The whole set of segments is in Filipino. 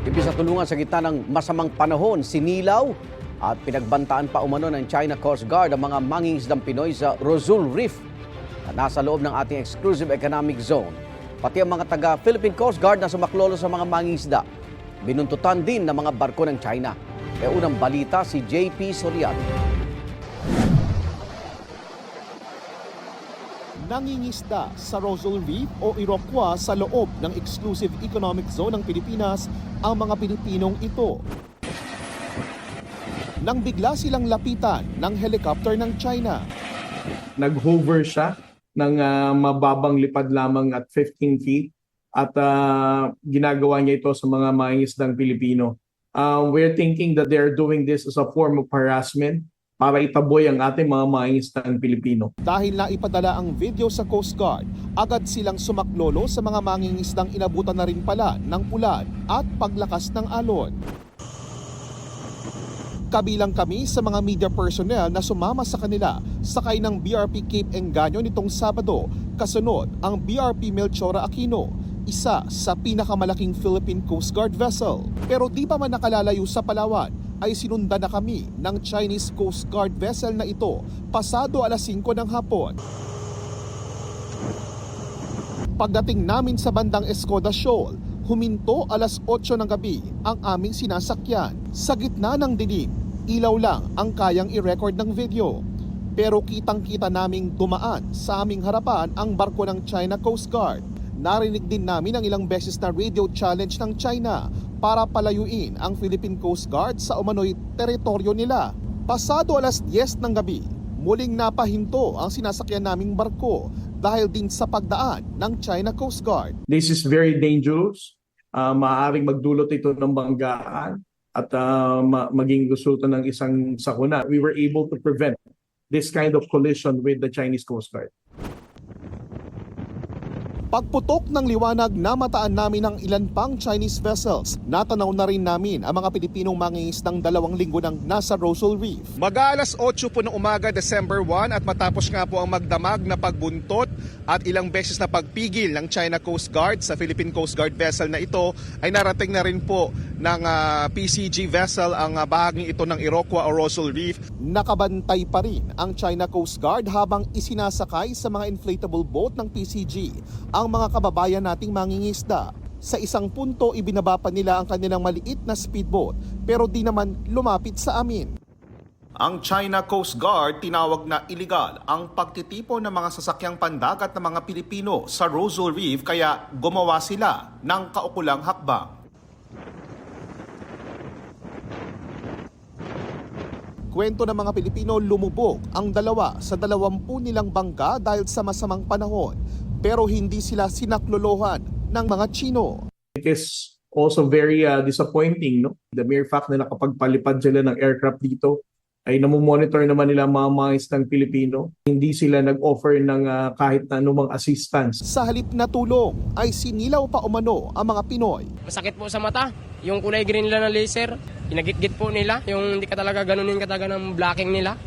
Ibig sa tulungan sa gitna ng masamang panahon, sinilaw at pinagbantaan pa umano ng China Coast Guard ang mga mangingisdang Pinoy sa Rosul Reef na nasa loob ng ating exclusive economic zone. Pati ang mga taga-Philippine Coast Guard na sumaklolo sa mga mangingisda. Binuntutan din ng mga barko ng China. Unang balita si JP Soriano. Nangingisda sa Rosul Reef o Iroquois sa loob ng exclusive economic zone ng Pilipinas ang mga Pilipinong ito. Nang bigla silang lapitan ng helicopter ng China. Nag-hover siya ng mababang lipad lamang at 15 feet at ginagawa niya ito sa mga mangingisdang Pilipino. We're thinking that they're doing this as a form of harassment para itaboy ang ating mga mangingisdang Pilipino. Dahil naipadala ang video sa Coast Guard, agad silang sumaklolo sa mga mangingisdang inabutan na rin pala ng ulan at paglakas ng alon. Kabilang kami sa mga media personnel na sumama sa kanila sakay ng BRP Cape Engaño nitong Sabado, kasunod ang BRP Melchora Aquino, isa sa pinakamalaking Philippine Coast Guard vessel. Pero di pa man nakalalayo sa Palawan, ay sinundan na kami ng Chinese Coast Guard vessel na ito pasado alas 5 ng hapon. Pagdating namin sa bandang Escoda Shoal, huminto alas 8 ng gabi ang aming sinasakyan. Sa gitna ng dilim, ilaw lang ang kayang i-record ng video. Pero kitang-kita naming dumaan sa aming harapan ang barko ng China Coast Guard. Narinig din namin ang ilang beses na radio challenge ng China para palayuin ang Philippine Coast Guard sa umano'y teritoryo nila. Pasado alas 10 ng gabi, muling napahinto ang sinasakyan naming barko dahil din sa pagdaan ng China Coast Guard. This is very dangerous. Maaaring magdulot ito ng banggaan at maging resulta ng isang sakuna. We were able to prevent this kind of collision with the Chinese Coast Guard. Pagputok ng liwanag, namataan namin ang ilan pang Chinese vessels. Natanaw na rin namin ang mga Pilipinong mangingisdang 2 linggo nang nasa Rosul Reef. Mag-aalas 8 po ng umaga, December 1 at matapos nga po ang magdamag na pagbuntot at ilang beses na pagpigil ng China Coast Guard sa Philippine Coast Guard vessel na ito, ay narating na rin po ng PCG vessel ang bahaging ito ng Iroquois o Rosul Reef. Nakabantay pa rin ang China Coast Guard habang isinasakay sa mga inflatable boat ng PCG ang mga kababayan nating mangingisda. Sa isang punto, ibinaba pa nila ang kanilang maliit na speedboat pero di naman lumapit sa amin. Ang China Coast Guard tinawag na iligal ang pagtitipon ng mga sasakyang pandagat ng mga Pilipino sa Rosul Reef kaya gumawa sila ng kaukulang hakbang. Kwento ng mga Pilipino, lumubog ang 2 sa 20 nilang bangka dahil sa masamang panahon. Pero hindi sila sinaklolohan ng mga Chino. It is also very disappointing, no? The mere fact na nakapagpalipad sila ng aircraft dito ay namomonitor naman nila mga mangingisdang Pilipino. Hindi sila nag-offer ng kahit na anumang assistance. Sa halip na tulong ay sinilaw pa umano ang mga Pinoy. Masakit po sa mata, yung kulay green nila ng laser, inagit-git po nila, yung hindi ka talaga ganunin ka talaga ng blocking nila,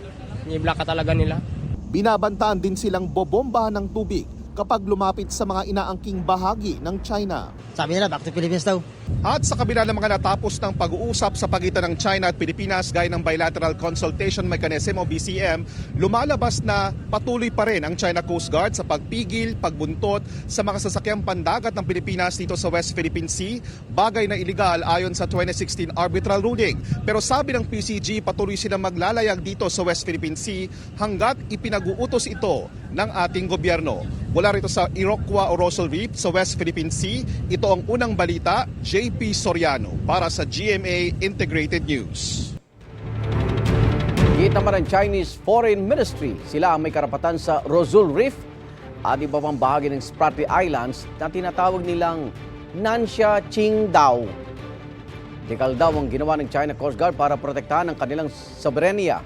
i-block ka talaga nila. Binabantaan din silang bobombahan ng tubig kapag lumapit sa mga inaangking bahagi ng China. Sabi nila, back to Philippines daw. At sa kabila ng mga natapos ng pag-uusap sa pagitan ng China at Pilipinas gaya ng Bilateral Consultation Mechanism o BCM, lumalabas na patuloy pa rin ang China Coast Guard sa pagpigil, pagbuntot sa mga sasakyang pandagat ng Pilipinas dito sa West Philippine Sea, bagay na iligal ayon sa 2016 arbitral ruling. Pero sabi ng PCG, patuloy silang maglalayag dito sa West Philippine Sea hanggat ipinag-uutos ito ng ating gobyerno. Mula rito sa Iroquois o Rosul Reef sa West Philippine Sea, ito ang unang balita, JP Soriano para sa GMA Integrated News. Higit naman ang Chinese Foreign Ministry. Sila ang may karapatan sa Rosul Reef at iba pang bahagi ng Spratly Islands na tinatawag nilang Nansha Qingdao. Dekal daw ang ginawa ng China Coast Guard para protektahan ang kanilang soberenya.